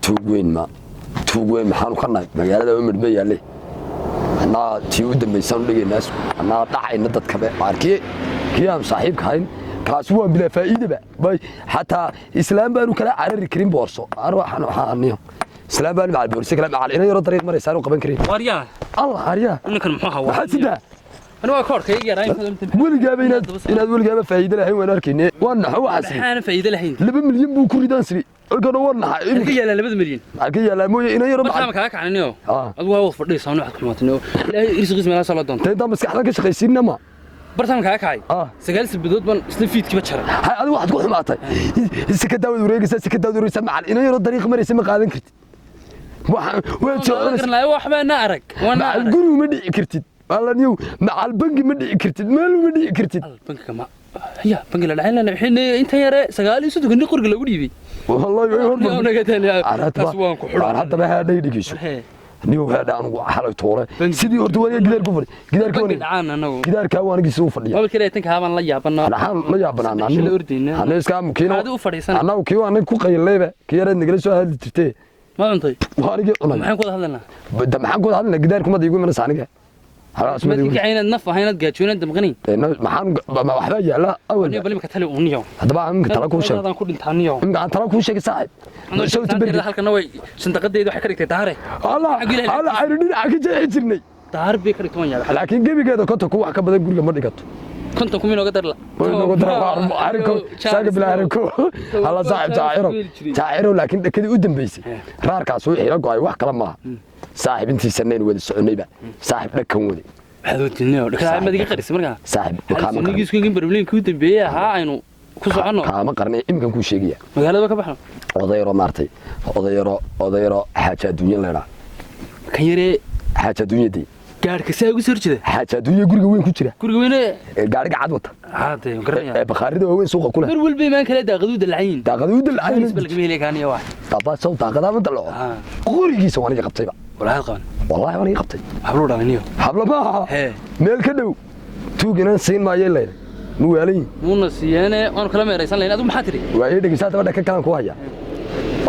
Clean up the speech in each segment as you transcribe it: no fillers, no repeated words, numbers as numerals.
توجين ما توجين محانو كنا مجال هذا من بيالي أنا تيود ميسان لقي الناس أنا طاح الندت كبا عاركي كيام صاحب كاين كاسوان بلا فائدة بقى حتى إسلام بانو كلا على الكريم بورصو أروح أنا حانيهم إسلام بانو مع البورصة كلا مع الإنا يرد طريق مرة يسارو قبل كريم واريا الله عريا إنك المحاها حسدا أنا واكور كي يا رايم ولي جاب إن ولي جاب فائدة لهين وأنا وانا هو حسن أنا فايدة لهين لبن مليون بوكوري دانسري أرجع وانا كي لا لبد مليون أرجع لا مو إنا يرد ما كاك عن نيو أبغى أوفر لي صانع حكومة نيو لا يرسل ما صار دون تنتظر بس كحلقة شخصينا ما برتام كاك هاي سجلس بدود من سلفيت كي بتشرب هذا واحد تقول حماته السكة داود وريجس السكة داود وريجس مع إنا يرد طريق مرة يسمى قادن كرت وين شو لا واحد نارك وانا الجرو مدي كرتيد والله نيو مع البنك مدي كرتيد ماله مدي كرتيد البنك كما هي بنك لا الحين الحين انت يا سغالي سدو كني قرق لو ديبي والله انا نغتني اسوان ku xidhan hadda ma haday dhigiso niyo hada aan xalay toore sidii horta wariga gidaar ku fadhi gidaarka wani dhacaan anagu gidaarka waanigiisa u fadhiya waba kale tanka haban la yaabana waxaan la yaabana ana iska mukiino aad u fadhiisan anagu kii waan ku qayleeba kii yar nagala soo hadli jirtay ma cuntay waaniga cunay maxaan ku hadalnaa bada maxaan ku hadalnaa gidaarku ma diigu mana saaniga خلاص ما تيجي عينك نف عينك جاتشون دمغني maxaan ma waxba yaala awal bali ka tali uniyo hadaba aan tala ku sheeg aan ku dhintaaniyo aan tala ku sheeg saaxib soo tabir halkan way sandaqadeedu waxay ka dhigtay daare allah ayrin aka jeexi jirnay daar bay ka dhigtay yaala laakiin gebigeeda konta ku wax ka badan guriga ma dhigato konta ku minooga darla inooga darla arko saaga bila arko alla saaxib jaaciro laakiin dhakadii u dambeysay raarkaas uu xiro go'ay wax kala maaha صاحب انتي سنين ود سعوديبا صاحب دكان ودي حدوتنيو دكان ما دقي قريس marka صاحب كان نيجي سكين بربلين ku dambeeyay ha aynu ku socono kama qarnay imkan ku sheegaya magaalada ka baxno odayro maartay odayro xaaja dunya leeyahay kan yare xaaja dunyadii gaarka saa ugu soo jeeda xaaja dunya guriga weyn ku jira guriga weyn gaariga cad wata haday garanaya bakhaarida weyn suuqa kula mar walba iman kala daaqaduud laciin balka meelay kan iyo wax baba soo daaqada ma dalo gurigiisa waan iga qabtayba والله قان والله وانا قبطي حبلو دانيو حبل ما ميل كدو توغنا سين ما يلين مو ويلين مو نسيانه انا كلام يريسان لين ادو ما تري واي دغيساتا بدا كان ku haya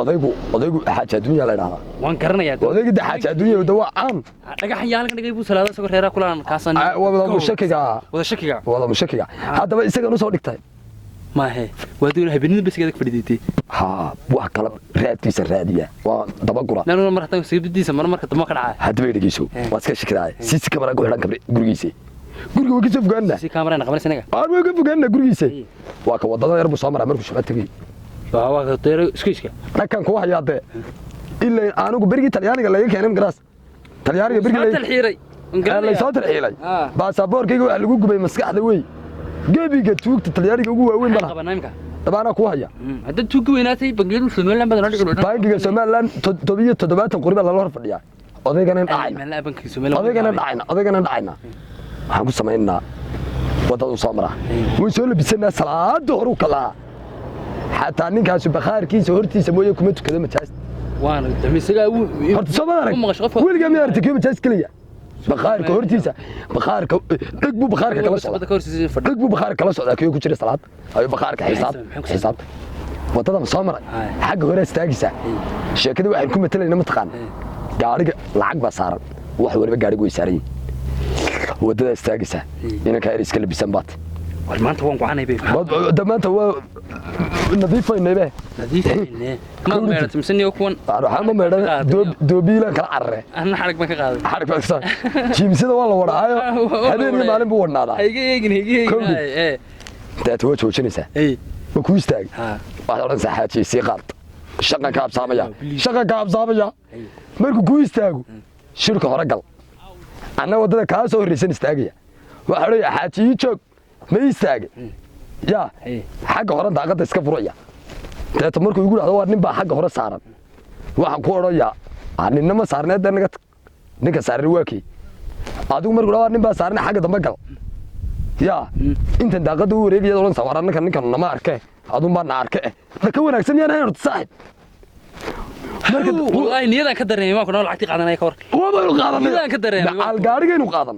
odaygu xaaja dunya la dhahaa waan garanaya odaygu xaaja dunya wada waan dhagax yaalka dhigay buu salaada soo reera kulaan kaasan wada mushakiga hadaba isaga noo soo dhigtay ما هي ودون هبنين بس كذا فرديتي ها wax kala raadkiisa raadiya waa daba gura nana martan siibdiisa marka dama ka dhacay hadba dhigiso waa iska shikiraay si kamera ku xidhan kabre gurigiisa guriga waa ka fogaana si kamera qabanaysa waa ka fogaana gurigiisa waa ka wadada yar buu soo maraa markuu shaqo tagay waa ka teero iskiiska dhakan ku hayaade ilaa aanu berigi talyaaniga laga keenay garaas talyaaniga berigi la soo tarxiilay baasaboorkayga waxa lagu gubay maskaxda way gebiga tuugta talyaaniga ugu waaweyn bala dabana ku haya hadda tuugu weynaatay bangiga Soomaaliland badan dhigo bangiga Soomaaliland 7 qoriba la hor fadhiyaa odaygana dhacayna odaygana dhacayna waxaan ku sameeynaa wadada soo mara way soo labisana salaad hor u kala hatta ninkaas bakhaarkiisa hortiisa mooyee kuma tukada majaas waana damisaga horta Soomaaliland weliga ma artay kuma majaas kaliya bakhaarka hortiisa bakhaarka dhigbu bakhaarka kala socda dhigbu bakhaarka kala socda kii ku jira salaad ayo bakhaarka xisaab wadada soo maray xagga hore istaagisa sheekadu waxay ku matalayna mataqaan gaariga lacag ba saaran wax waliba gaariga way saaran wadada istaagisa inanka ay iska labisan baad war maanta waan ku canay bay maanta waa nadiifaynay ما ميرت مسني وكون أروح ما ميرت دوبيلا كالعرة أنا حرق ما كقاعد حرق ما كسر جيمس هذا والله وراء هذا اللي معلم بورنا هذا هيجي إيه ده توه شو نسا إيه وكويس تاج واحد أورن ساحات سيقاط شقة كاب صامية مركو كويس تاجو شركة هرقل أنا ودنا كاسو ريسن استاجية واحد حاتي يشوك ما يستاج يا حاجة هرن داقة إسكافرويا ده markuu igu dhacdo waa nin baa xagga hore saaran waxaan ku oraya aanina ma saarneed ninka saaran waakii adigu markuu dhawaa nin baa saaran xagga dambe gal ya inta daaqadu wareegayay oran sawar ninkan nama arkay adun baa na arkay ka wanaagsan yaan hayr saaxib marka wallahi niyadan ka dareemay waan ku lacagti qaadanay ka war waa baan qaadanay niyadan ka dareemay maal gaariga inuu qaadan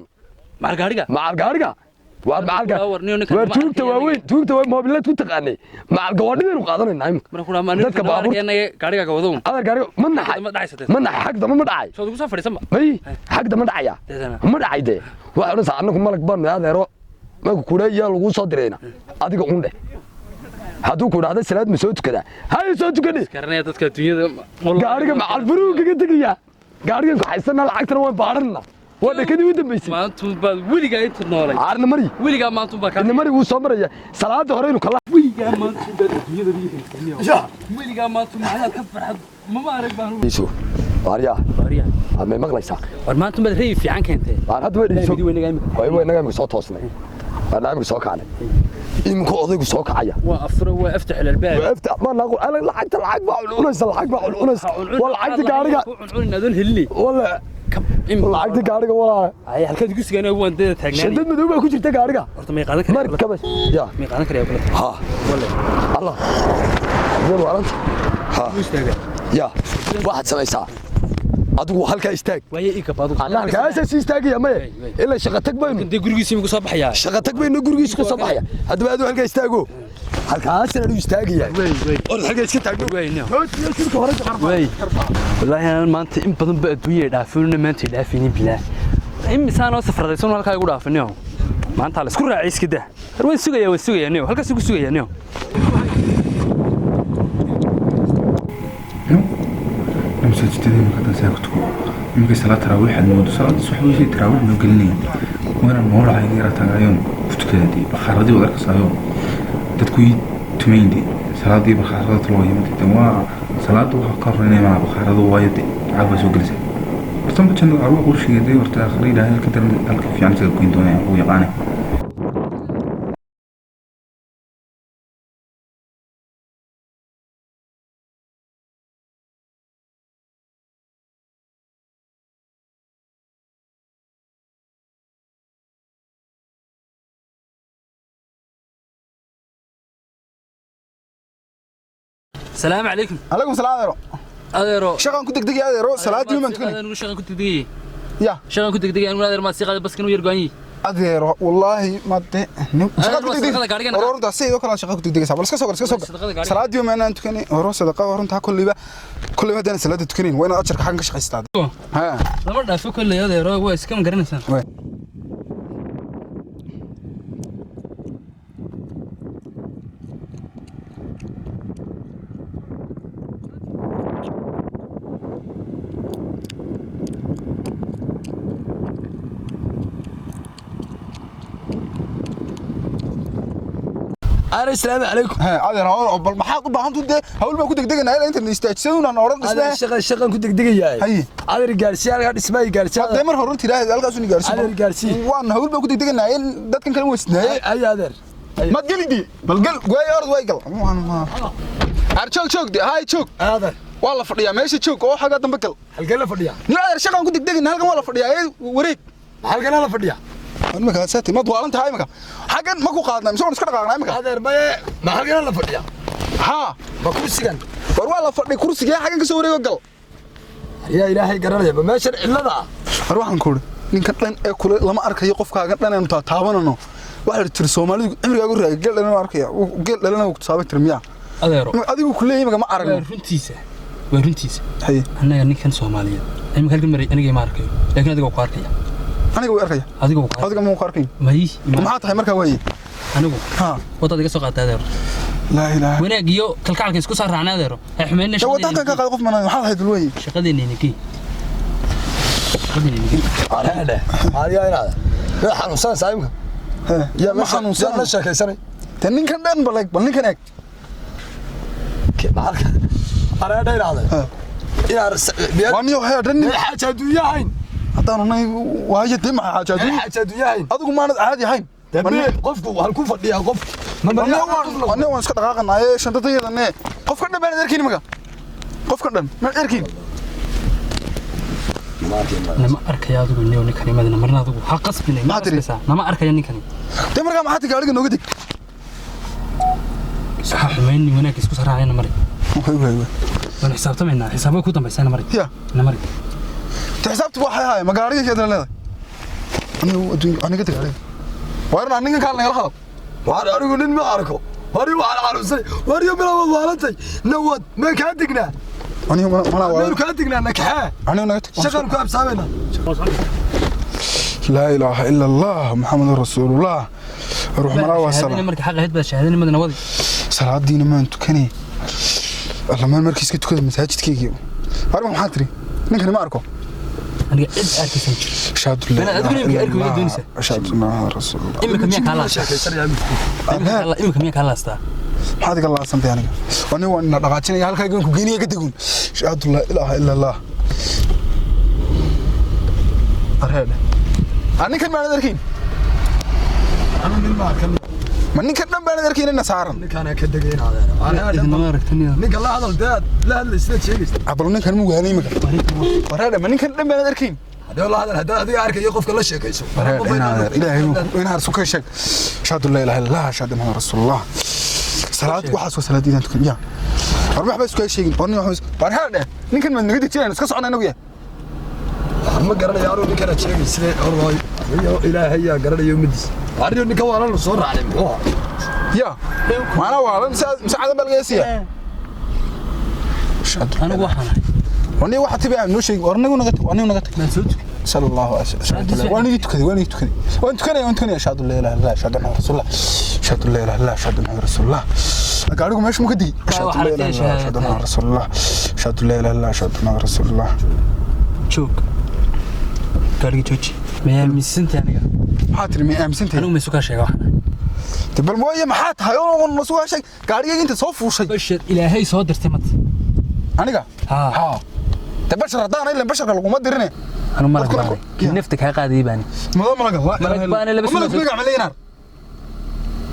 maal gaariga waa macalka waa tuugta waa moobilada ku taqaanay macalka waa dhideen u qaadanayna imka dadka baabuurka gaariga wado gaariga ma naxay xaq dama ma dhacay soo ugu soo fadhiisan may xaq dama dhacaya ma dhacay de waxa oran saa anagu malag baan adeero ma ku kureeyaa lagu soo direyna adiga uun hadduu ku dhahdo salaad ma soo tukada hay soo tukadii karnaa dadka dunyada gaariga macal furuuga ka tagaya gaariga ku haysana lacagtana waan baarana waa dhakadii u dambeysay maanta baad wiliga inta noolay arna mari wiliga maanta baa ka mari uu soo maraya salaada hore inuu kala wiliga maanta baad dunyada biyo wiliga maanta macna ka farxad ma arag baan isu baariya ama maqlaysa war maanta baad reey fiican keentay waan hadda way naga soo toosnay barnaamij soo kacnay imku odaygu soo kacaya waa afro waa aftax albaab waa aftax ma naqul ala lacagta lacag baa cunaysa wala lacagta gaariga cun adon helli wala lacagta gaariga wala ay halkaad igu sugan waan deeda taagnaa shadad madow baa ku jirta gaariga horta may qaadan karaa markaba ya may qaadan karaa kula ha wala allah yar warant ha ya waxaad samaysaa adigu halka istaag way ii kabaadu ana halkaas istaagaya ma ila shaqo tag baynu inta gurigiisa igu soo baxaya shaqo tag baynu gurigiisa ku soo baxaya hadaba aad halka istaago halkaas aad istaagaya oo halka iska taagno wallahi aan maanta in badan ba adduunyo dhaafino maanta dhaafini bilaa imsaan oo safradaysan halka igu dhaafino maanta la isku raacay iska daa waan sugaya niyo halkaas igu sugaya niyo مسجدين مقدس ساكتو يمكن صلاة تراويح المود صلاة الصبح ويجي تراويح نقلني وانا المولى هاي راه تاعيون فتكادي بخاردي وذاك صايو تتكوي تمين دي صلاة دي بخارات الوايد تدوا صلاة وقرني مع بخارات الوايد عارف شو جلسة بس ما كان أروح أقول شيء دي ورتا خلي ده الكتر الكيف يعني تكوين دوني ويقاني السلام عليكم. عليكم السلام أديرو. شغل كنت دقيقة أديرو صلاة يوم أنت كنت. أنا شغل كنت دقيقة. يا. شغل كنت دقيقة أنا أدير ما سيقال بس كانوا يرجعوني. أديرو والله ما ت. شغل كنت دقيقة. ورون تحسي ذوك شغل كنت دقيقة بس كسر. صلاة يوم أنا أنت كني ورون صدقة ورون تها كل ما دنا صلاة تكنين وين أشرك حاجة شيء استاد. ها. لما رأيت كل يا أديرو هو إسكام قرن سنة. السلام عليكم. ها هذا أنا بل محاط بحنتو ده هقول ما كنت دقيقة هاي أنت نستأجسون أنا أورد اسمه. شغل كنت دقيقة. هاي. هذا الجالسي هذا اسمه الجالسي. دائما هرون ترى هذا الجالسي جالسي. هذا الجالسي. وأنا هقول ما كنت دقيقة هاي ده كان كلام وسنا. هاي هذا. ما تقولي دي بل قل ويا أرض ويا قل. ما. أرشوك شوك دي هاي شوك. هذا. والله فرديا ماشي شوك أو حاجة دم بكل. القلة فرديا. لا شغل كنت دقيقة هالكم والله فرديا هاي وريك. القلة فرديا. أنا كذا ساتي ما دوالنت هاي مكان حاجة ما كو قادنا مش هنسكت قادنا هاي مكان هذا ما حاجة لا فرديا ها ما كرسي كان والله فردي كرسي يا حاجة كسوري وقل يا إلهي قرر ما شر إلا ذا أروح نقول ninkan dhan ee kule lama arkayo qofkaaga dhan aan taabanano waxa tir Soomaalidu imriga ugu raagay gel lana arkayo gel lana ku saabay tirmiya adeero adigu kulay ma aragno runtiisa hay anaga ninkan Soomaaliyeed imika halkan maray aniga ma arkayo laakiin adiga ku arkaya aniga way arkaya adiga ma ku arkay maxaa tahay markaa way anigu ha wadada iga soo qaatay adeero la ilaaha wanaag iyo kalkaalka isku soo raacnaa adeero ay xumeeyna shaqada wadada ka qaad qof manaa maxaa hayd way shaqadeena iniki هذا هذا لا حنوصل سايمك يا ما حنوصل لا شك سنه تنين كان دان بلاك بل نكن اك معك انا داير هذا يا وانيو هادن حاجه دوياين hadaan unay waayo dima xaajadu xaajaduyahay adigu ma caadi ahayn qofku hal ku fadhiya qof ma waan iska dhaqaaqanaay shantadeedane qof ka dhan erkiin maga qof ka dhan ma erkiin nama arkaya adigu inoo ninkan imadina marna adigu ha qasbinay ma qasbisa nama arkaya ninkan de marka ma xataa gaariga nooga dig sax xumeeyni wanaag isku saraayna mari way wan xisaabtamayna xisaabo ku dambeysana mari ya na mari حسابتي waxay haay magaariga keedana leedahay aniga tagaalay وأنا نيجي كان نقول وأنا أقول إن ما أركو وأنا وأنا عروسي وأنا بلا والله نود ما كاتقنا أنا ما كاتقنا نكحة أنا نكت شغل كاب سامنا لا إله إلا الله محمد رسول الله روح مرا وسلام أنا مركي حق هيد شهادني مدن وضي صلاة دين ما أنتو كني الله ما المركز كنتو كذا مساجد كيجيو أربع محاضري نكني ما أركو أنا قاعد أركي سنجر أشهد الله أنا أدري إنك أركو يد دونسة أشهد الله رسول الله إما كم ياك الله إما كم ياك الله استا هذا الله سنتي أنا وأنا رقعتني هالك يقولون كجيني كتقول أشهد الله إله إلا الله أرهب أنا كن ما ندركين أنا من ما كم من كن ما ندركين النصارى كان كدقين هذا إذا ما ركتني نيك الله هذا الداد لا اللي سنت شيء عبرنا كن مو غني مكان ورهب من كن ما ندركين هذا والله هذا هذا يعرف يقف كل شيء كيسو إلهي وين سكر شيء أشهد الله إله إلا الله أشهد محمد رسول الله صلاة وحس وصلاة دين تكون يا أربع بس كل شيء أرني وحس برهاد نيكن من نقدر تجينا نسكت عنا نويا ما قرنا يا رب كنا شيء سنة أربعة إلهي يا قرنا يوم مدس عارف إنك وانا نصور على الموضوع يا ما أنا والله مساعدة بالقياسية أنا وحنا وأنا واحد تبي عنه شيء أرني ونقتك ما سوت صلى الله عليه وسلم وأنا جيت كذي وأنت كذي أشهد الله إله إلا الله أشهد محمد رسول الله أشهد الله إله إلا الله أشهد محمد رسول الله أقولكم إيش مكدي أشهد الله إله إلا الله أشهد محمد رسول الله أشهد الله إله إلا الله أشهد محمد رسول الله شوك قاري توجي ما مسنت أنا حاتري ما مسنتي أنا مسوكا شيء واحنا تبى المويه ما حات هايون نسوها شيء قاري أنت صوف وشيء بشر إلهي صادر تمت أنا ها تبشر ردان إلا بشر لو ما درني أنا مالك باني نفتك هاي قاعد يباني ملك باني لبس ملك مقع ملينار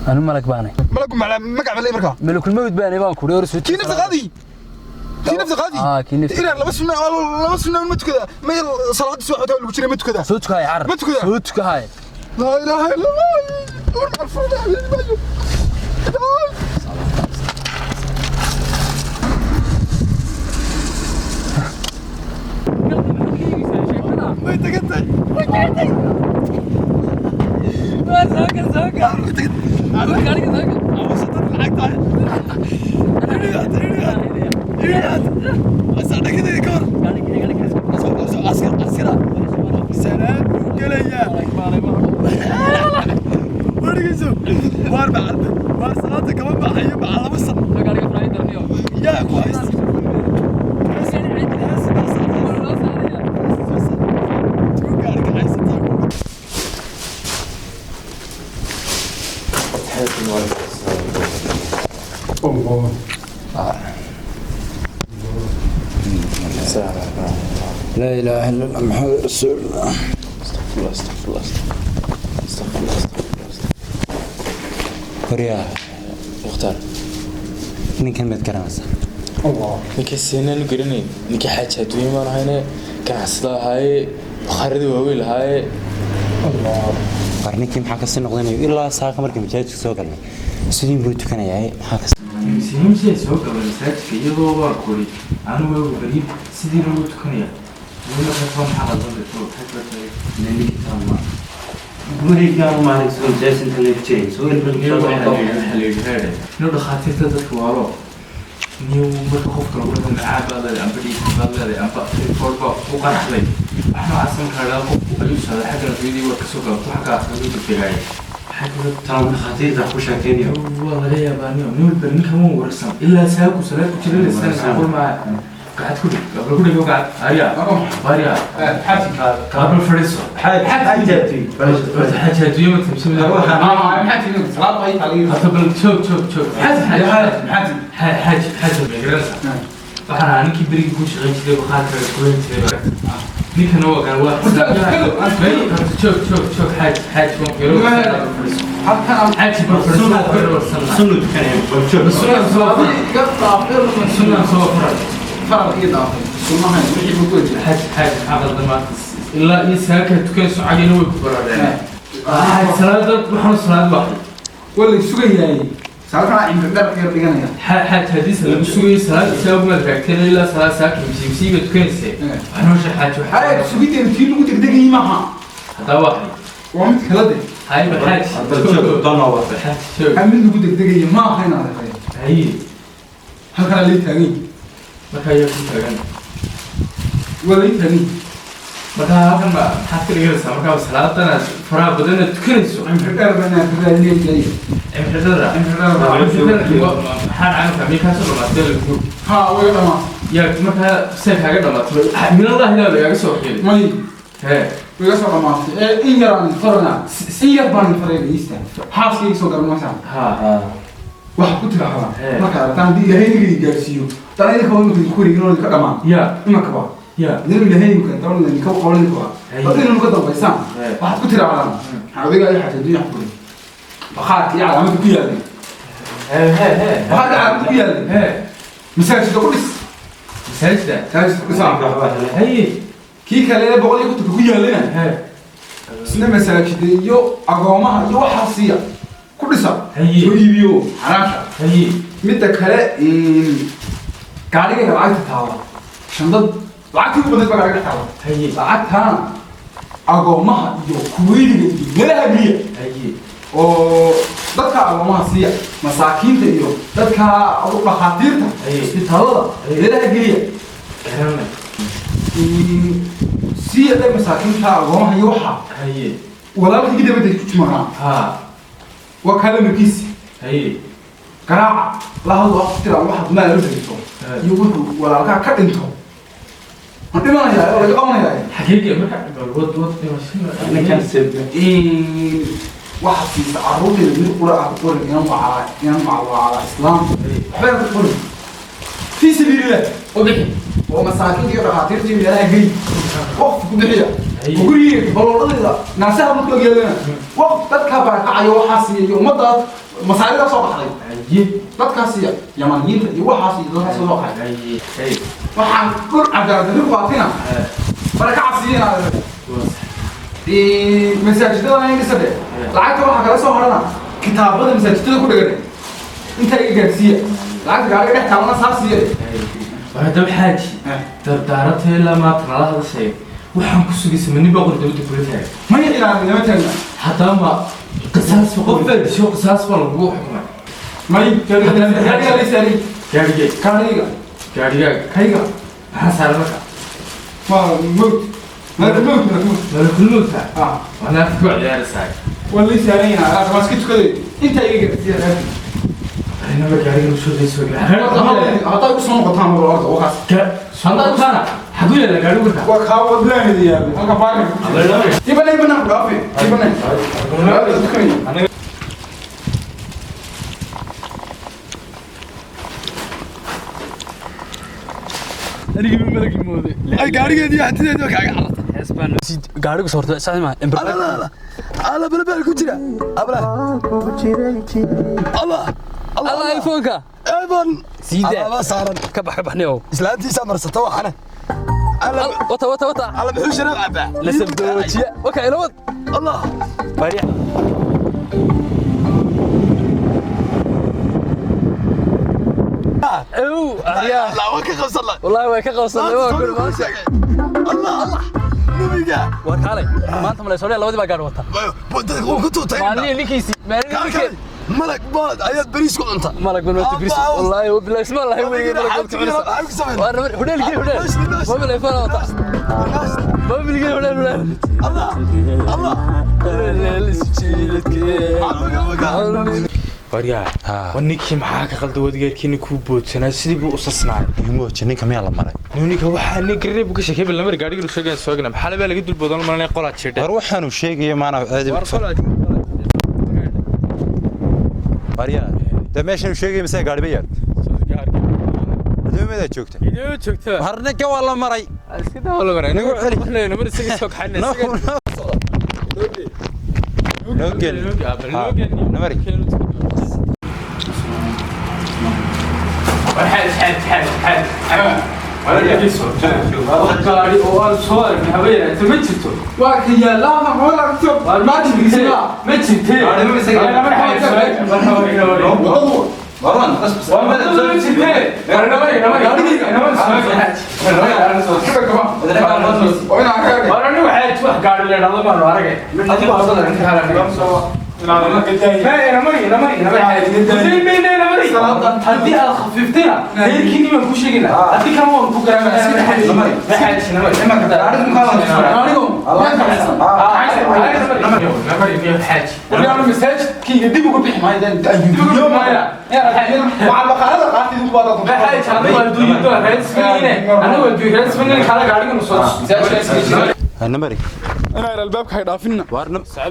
أنا مالك باني مقع ملي مركا ملك الموت باني باكو يورس كي نفس غادي كي نفس إيران لبس من مت كذا ما صلاة الصبح ولا بتشري مت كذا صوتك هاي عرب صوتك هاي لا إله إلا الله ورمع الفرد لا إله إلا الله محمد رسول الله استغفر الله وريا مختار ninkan mid garanaysa ninka seenan garanay ninka xaaja adduunyo ma lahayne ganacsada ahaaye bakhaarada waaweyn lahaaye qarninkii maxaa kasii noqdanayo ilaa saaka markii masaajidka soo galnay sidii buu tukanayaa maxaa kasii siimsay soo galay masaajidka iyadoo waa kori anu waa gariib sidii loo tukanaya wala ka soo maxaa la dadto xataa ninka taama gurigaan maalig soo jeesinta leeftay soo ilbirkiisa xaleeyay inuu dhaqaatiirta dadka waalo niyo marka qofka lagu dhago macaabada amba dhiigbaadada amba forba u qaraxday waxna asan kala qof ayuu soo xagga fiidii waa ka soo galto xagga afkadu degay xagga tan dhaqaatiirta ku shaqeynaya waa laga yaabaa niyo barninka ma warsan ilaa saaku salaad ku jiray sanad ma قاعد كل يوم قاعد أريا حاتي قبل فريسو حاتي جاتي حاتي جاتي يوم تمشي من حاتي صلاة ما يطلع قبل شوف حاتي مدرسة فأنا أنا كبير يكون شغال كذا وخاطر كوين كذا نيك هو كان واحد شوف حاتي ممكن حاتي بفريسو سنة كان سنة فرق إضافي سمعنا وحي بقول حاج عقد ما إلا يساك تكيس عجين ويكبر عليه حاج سلاد محمد سلاد واحد ولا سوي هاي سالك عند الدرب غير دغنا حاج حديث لما سوي سلاد سبب ما تركتين إلا سلاد ساك مسيب تكيس أنا مش حاج حاج سوي تنتين لو تقدري معها هذا واحد وعمت كلده هاي بالحاج عمل لي بدك دقيقة ما خينا هذا هاي هل كان لي تاني ما كان يكون تاجن ولا لي تاني marka halkan ba maxaad ka dhigaysaa markaa salaadana faraha badan tukanayso عمرك أنا كذا اللي جاي imxidada maxaan caanka miikaas oo dhamaatay lagu ها وين ما yaa markaa say kaaga dhamaato min allah ilaa lagaaga soo xilay ماي hee وين صار ما إن يراني فرنا سير بان فريق يستا حاس كي يسوق المسام ha واحد كنت لحظة ما كان تان دي لهين اللي جالسيو ترى إذا كمان ممكن يكون يقولون كمان yaa ما كبار yaa نرجع لهين ممكن تقول لنا كم قولنا كبار بعدين نقدر بيسام واحد كنت لحظة هذا أي حاجة الدنيا حقولي بخاطر يا عم تقول يعني hee بخاطر عم تقول يعني hee مساج تقولس masaajida مساج كسام haye كي كلا بقول لك كنت تقول يعني hee سنة مساج دي يو أقامها يو حاسية كل سنة haye يو حراشة haye midda kale gaariga lacagta taala shandad lacagtii u badan baa gaariga taala haye lacagtaana agoomaha iyo kuweydiga iyo meelaha biya haye oo dadka agoomaha siiya masaakiinta iyo dadka dhakhaatiirta isbitaalada meelaha geliya garanay siiya dad masaakiinta agoomaha iyo waxaa haye walaalkii dabadda ku jimaraa ha waa kala markiisi haye garaaca lahadu wax tira waxa dumaa la dhigto iyo wuxuu walaalka ka dhinto ma dhimanayaa oo laga qabanayaa xaqiiqi marka wad ninkan waxa fiisa caruurteeda mid qura ah qorin inaan macawaa islaam waxbaa ku qorin fi sabiilillah oo masaakiinta iyo dhakhaatiirta iyo meelaha gey waqti ku bixiya guriga balooladeeda naasaha marka la geelana waqti dadka barakacaya waxaa siiya iyo ummadda masaarida soo baxday dadkaasi yamaniyiinta iyo waxaas iyo dadkaas soo baxay waxaan dhul cadaalad ku qaatina barakaca siiyana masaajidada in isade lacagta waxa kala soo horana kitaabada masaajidada ku dhagan inta ay gaarsiiya lacagta gaariga dhex taalana saa siiya وهذا حاجي دارته لا ما ترى هذا الشيء وحن كسوق مني بقول دولة كلها ما يلعب ما تلعب حتى ما قصاص وقفل شو قصاص ولا روح ما يكاد يساري كاريجا كاريجا كاريجا حسالمك ما موت ما موت كل موت وانا في قاعد يا رساي ولا يساري انا ما سكت كذي انت يجي أنا ما قاعد أقول شو ذي سوي. هذا يقصون قطعة من الأرض وخاص. هذا قطعة. حقول لك قاعد أقول لك. وخاوة بلاني دي يا أبي. أنا باقي. تبى لي بنا برافي. تبى لي. أنا. أنا جيب ملك الموضوع. أي قاري دي حتى دي كاغا عرفت حسبان قاعد صورت ساعة ما لا بلا كجرا ابلا الله ايفونك ايفون سيده الله صار كبح نيو اسلامتي سمرسته waxana وتا على بحوش نلعب لسبدوجيه وكا الى ود الله فريح او يا لا وكا قوس الله والله وكا قوس الله كل ما الله نبيغا وكالي ما انت ملي سوريا لودي با غار وتا كنت تاي مالي ليكيسي ملك بعد اياد بريس كنت ملك بنوت بريس والله وبالله اسم الله وي ملك هدل ما بلا فانا وتا ما بلقي هدل الله waryaa wanikii maxaa ka qalda wadigeerkiina ku boodsanaa sidii buu u sasnaay yumo jininka miyaa la maray ninka waxaa nin gareeb ka sheekay bal lamar gaariga sheegay soogna maxaa la laga dul boodan malay qolaad jeedhay war waxaanu sheegay maana aadi waryaa da meeshan sheegay mise gaari bayar idoo joogta harna ka wala maray iska daa wala maray nagu xili waxleena mar isaga soo kaxnay لوجن نمري وكيا لا ما هو لا ما تبي سلا ما تبي وران قصب هدي خففتنا هي كني ما كوش جينا هدي كم هو بكره ما حد شنو ما كده عارف مقاومه عليكم الله حاج ورجعنا مساج كي يديبوا قبح ما يدن يوم مع البقره قاعدين يدوا بعض حاج انا ودو يدوا رئيس فيني انا ودو رئيس فيني خلا قاعدين نصوص انا مري انا الباب كاي دافنا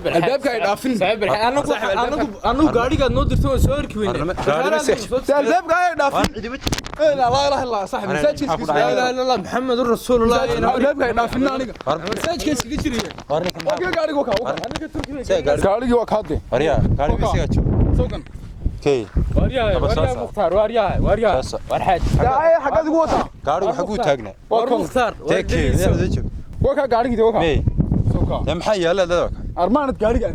الباب كاي دافنا انا غاريغا نو درتو سو اركوين الباب كاي دافنا لا لا اله الا صاحب مساج لا لا لا محمد رسول الله الباب كاي دافنا aniga مساج كيسكي جيريه اوكي غاريغو كا غاريغي وكاده وريا غاريغي سيغا جو سوقن كي وريا مختار وريا ورحاج اي حقد وتا غاريغو حقو تاغنا مختار تاكي يلا جو وكا غاريغي وكا مي سوقا يا محي يلا دلوك ارمانت غاريغي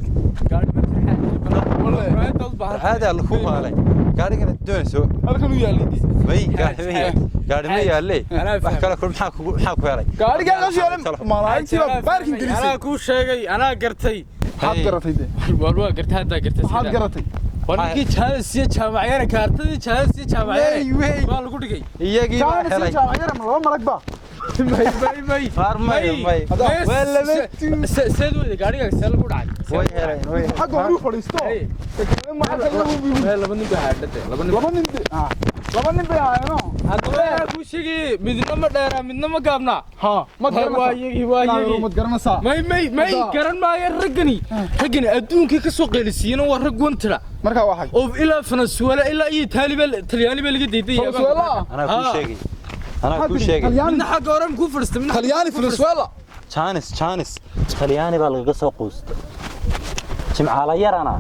هذا اللي هو علي غاريغي دونسو halkan uu yaalay مي غاري ما يالي wax kala kul maxaa ku helay gaariga la sheelay malaayintii baarkin gelisay انا كو sheegay ana gartay had garatay walba gartay hada gartay had garatay warkii jaasiya jaamacada kaartadii jaasiya jaamacada baa lagu dhigay iyagii baa helay jaamacada ma laba marag ba may farmay wala seed wada gaariga seel lagu dhacay way helay xaq hore u fadhiisto ma xaq lagu biibo laba nin baa hadhate laba nin bay ahaayeen hadda ku sheegay midna ma dheera midna ma gaabna ha ma waayigi ma garanaysaa may garan maayo raggani adduunka ka soo qeelisiina waa rag wantira marka waa xaq oo ilaa Venezuela ilaa iyo Talyaani baa laga diiday Venezuela ana ku sheegay midna xaq oran ku fadhiistay midna Talyaani Venezuela Chance Talyaani baa laga soo qoostay jimcaala yarana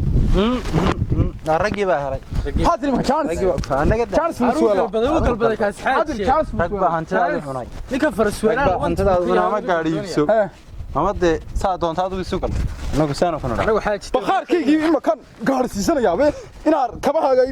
ragii baa helay hadri ma chance Venezuela badoo kalbaday kaas xaad rag baa hantidaada cunay ninka Venezuela hantidaada ama gaadhiibso ama de saa doonta adigu isu gal anagu saano kana anagu xaaj bakhaarkaygii ima kan gaarsiisanaya inaad kabahaaga